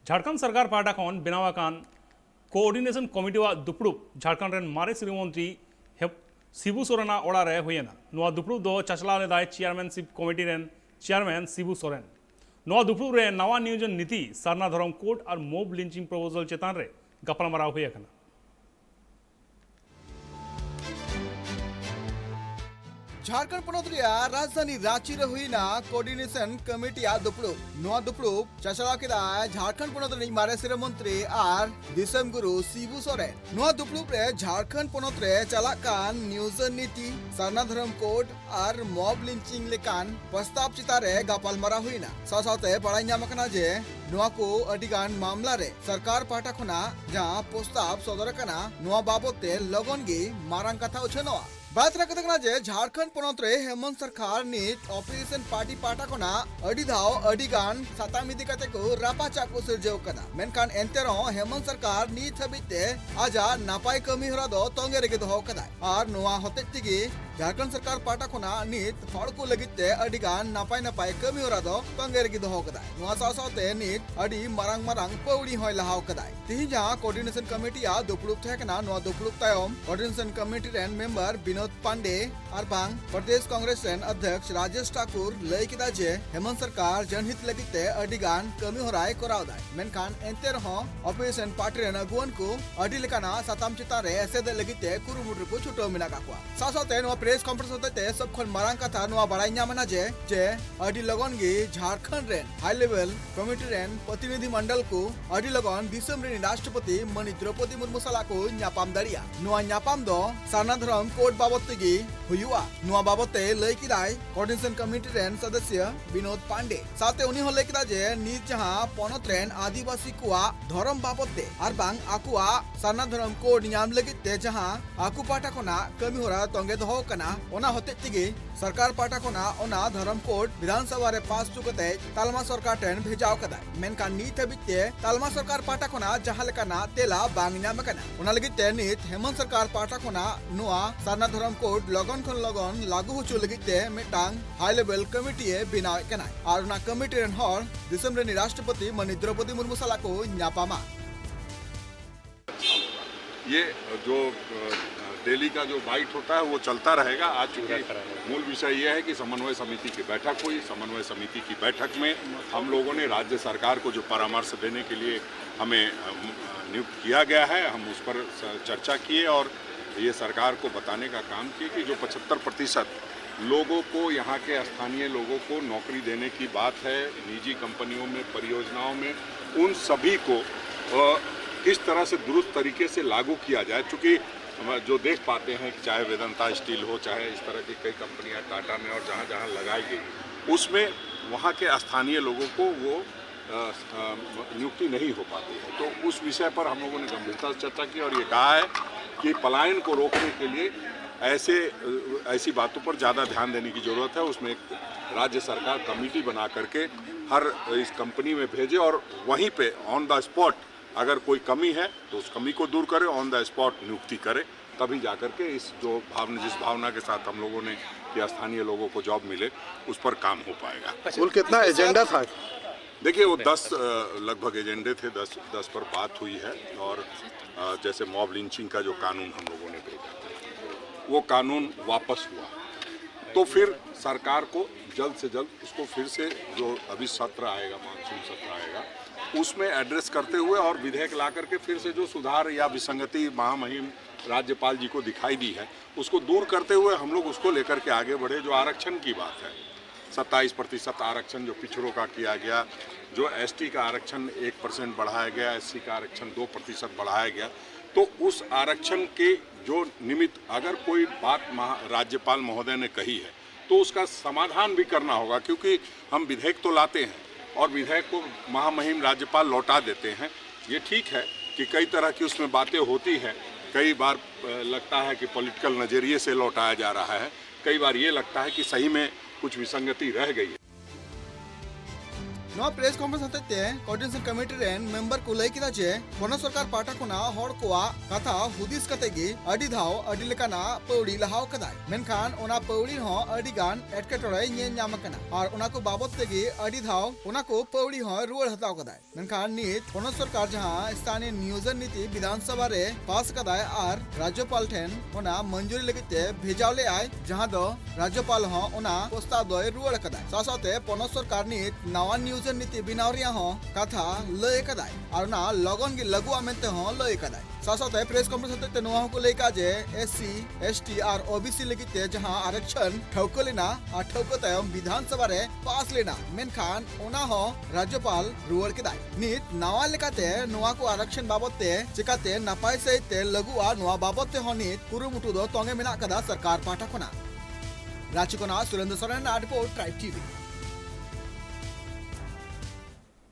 झारखंड सरकार पाहटा खन बेनावाकान कोऑर्डिनेशन कमिटी दुपड़ुब झारखंड रेन मारे श्रीमंत्री शिबू सोरेना ओड़ा हुएना नोआ दुपड़ुब दो चाचला लेदाय चेयरमैनशिप कमिटी रेन चेयरमैन शिबू सोरेन नोआ दुपड़ुब रे नवा नियोजन नीति सारना धरम कोर्ट और मोब लिंचिंग प्रपोजल चेतान रे गपालमाराव हुए अकना। झारखंड पनत राजधानी रांची रे हुईना कोऑर्डिनेशन कमिटी दुपड़ुब चाचला के झारखंड पनत मारे सिर मंत्री और दिसम गुरु शिबू सोरेन दुपड़ुब रे झारखंड पनत रे चलाकान नियोजन नीति सरना धर्म कोड और मॉब लिंचिंग लेकान प्रस्ताव चितारे गापालमारा हुईना साथे बड़ाई नामकना जे नोआ को अडिगान मामला रे सरकार पाटा खना जहां प्रस्ताव सदर कना नोआ बाबते लगन गे मारांग कथा उछनोआ बात रखना जे झारखंड पनत रे हेमंत सरकार नीत ऑपरेशन पार्टी पाटा खना अडी धाव अडिगान साताम इदी कते को रापा चाकू सिरजेव कना मेनखान एंतेरो हेमंत सरकार नीत हबिते आजा नापाय कमी हरा दो तोंगे रेगे दो कदा और नोआ होते तिगी झारखंड सरकार पाटा खना नीत हड़ को लगिते अडिगान नापाय कमी हरा दो तोंगे रेगे दो कदा नोआ साथे नीत अडी मारांग पौड़ी होय लहाव कदा तिहि जहां कोऑर्डिनेशन कमिटी दुपड़ुब थेकना नोआ दुपड़ुब तायम कोऑर्डिनेशन कमिटी रेन मेंबर विनोद पांडे और बांग प्रदेश कांग्रेस रेन अध्यक्ष राजेश ठाकुर लय किदा जे हेमंत सरकार जनहित लगिते अडिगान कमी होराय कराव दाय मेनखान एंते रहो ऑपरेशन पार्टी रेन अगुवन को अडी लेकाना साताम चितारे एसेद लगिते कुरुमुटु को छुटो मिना काकुआ सासाते नो प्रेस कॉन्फ्रेंस होते सब खन मारांग कथा नो बड़ाई नामना जे अडी लगन गे झारखंड रेन हाई लेवल कमिटी रेन प्रतिनिधि मंडल को अडी लगन दिसम रेन राष्ट्रपति मणि द्रौपदी मुर्मू साला को न्यापाम दाड़िया नो न्यापाम दो सारना धर्म कोड बाबत तेगी हुआ नुआ बाबते लय किदाय कोऑर्डिनेशन कमिटी रेन सदस्य विनोद पांडे साथे उनी होले किदा जे निज जहां पनत रेन आदिवासी कुआ धर्म बाबते और बांग आकुआ सारना धर्म कोड न्याम लगिते जहां आकु पाटा खना कमी होरा तंगे दहो कना ओना होते तिगी सरकार पाटा खना ओना धर्म कोड विधानसभा रे पास चुकते तालमा सरकार टेन भेजाव कदा मेनका नीत हबिते तालमा सरकार पाटा खना जहां लेकाना तेला बांग न्याम कना ओना लगिते नीत हेमंत सरकार पाटा खना नुआ सारना धर्म कोड लगन खन लगन लागू होचो लगिते मेटांग हाई लेवल कमिटी बिना कना और ना कमिटी रेन हर दिसम रे राष्ट्रपति मणि द्रौपदी मुर्मू साला को न्यापामा ये जो डेली का जो बाइट होता है वो चलता रहेगा। आज चूंकि मूल विषय ये है कि समन्वय समिति की बैठक हुई। समन्वय समिति की बैठक में हम लोगों ने राज्य सरकार को जो परामर्श देने के लिए हमें नियुक्त किया गया है, हम उस पर चर्चा किए और ये सरकार को बताने का काम किए कि जो 75% लोगों को, यहाँ के स्थानीय लोगों को नौकरी देने की बात है निजी कंपनियों में, परियोजनाओं में, उन सभी को किस तरह से दुरुस्त तरीके से लागू किया जाए। चूँकि जो देख पाते हैं कि चाहे वेदांता स्टील हो, चाहे इस तरह की कई कंपनियां टाटा में और जहाँ जहाँ लगाई गई, उसमें वहाँ के स्थानीय लोगों को वो नियुक्ति नहीं हो पाती है। तो उस विषय पर हम लोगों ने गंभीरता से चर्चा की और ये कहा है कि पलायन को रोकने के लिए ऐसी बातों पर ज़्यादा ध्यान देने की ज़रूरत है। उसमें एक राज्य सरकार कमेटी बना करके हर इस कंपनी में भेजे और वहीं पे ऑन द स्पॉट अगर कोई कमी है तो उस कमी को दूर करे, ऑन द स्पॉट नियुक्ति करे, तभी जाकर के इस जो जिस भावना के साथ हम लोगों ने कि स्थानीय लोगों को जॉब मिले उस पर काम हो पाएगा। कुल कितना एजेंडा था? देखिए वो 10 लगभग एजेंडे थे, 10 पर बात हुई है और जैसे मॉब लिंचिंग का जो कानून हम लोगों ने भेजा वो कानून वापस हुआ तो फिर सरकार को जल्द से जल्द उसको फिर से जो अभी सत्र आएगा, मानसून सत्र आएगा, उसमें एड्रेस करते हुए और विधेयक ला करके फिर से जो सुधार या विसंगति महामहिम राज्यपाल जी को दिखाई दी है उसको दूर करते हुए हम लोग उसको लेकर के आगे बढ़े। जो आरक्षण की बात है, 27% आरक्षण जो पिछड़ों का किया गया, जो एसटी का आरक्षण 1% बढ़ाया गया, एससी का आरक्षण 2% बढ़ाया गया, तो उस आरक्षण के जो निमित्त अगर कोई बात राज्यपाल महोदय ने कही है तो उसका समाधान भी करना होगा, क्योंकि हम विधेयक तो लाते हैं और विधेयक को महामहिम राज्यपाल लौटा देते हैं। ये ठीक है कि कई तरह की उसमें बातें होती हैं, कई बार लगता है कि पॉलिटिकल नज़रिए से लौटाया जा रहा है, कई बार ये लगता है कि सही में कुछ विसंगति रह गई है। नवा प्रेस कॉन्फ्रेंस हतेते कोऑर्डिनेशन कमेटी रेन मेंबर को लई किदा जे पोनो सरकार पाटा कोना हड़ कोआ कथा हुदिस कते गे अडी धाव अडी लेकाना पौड़ी लहाव कदाय मेनखान ओना पौड़ी हो अडी गान एटकेटोरे nye nyam kana ar ona ko babot tege अडी धाव ओना को पौड़ी हो रुवड़ हताव कदाय मेनखान नित पोनो सरकार जहां स्थानीय नियोजन नीति विधानसभा रे पास कदाय आर राज्यपाल ठेन ओना मंजूरी लगिते भेजावले आय जहां दो राज्यपाल हो ओना प्रस्ताव दोय रुवड़ कदाय सासाते पोनो सरकार नित नवा नियोजन नीति बिनावरिया हो कथा लय कदाय और ना लगन गे लगुआ मेंते हो लय कदाय सासाते प्रेस कॉन्फ्रेंस हते नोआ को लेका जे एससी एसटी और ओबीसी लगिते जहां आरक्षण ठौकलेना आ ठौकते विधानसभा रे पास लेना मेनखान ओना हो राज्यपाल रुवड़ कदाय नित नवा लेकाते नोआ को आरक्षण बाबते चिकाते नापाय सहित लगुआ नोआ बाबते हो नित कुरुमुटु दो तोंगे मेना कदा सरकार पाठा कोना रांची कोना Surendra Soren report tribe TV.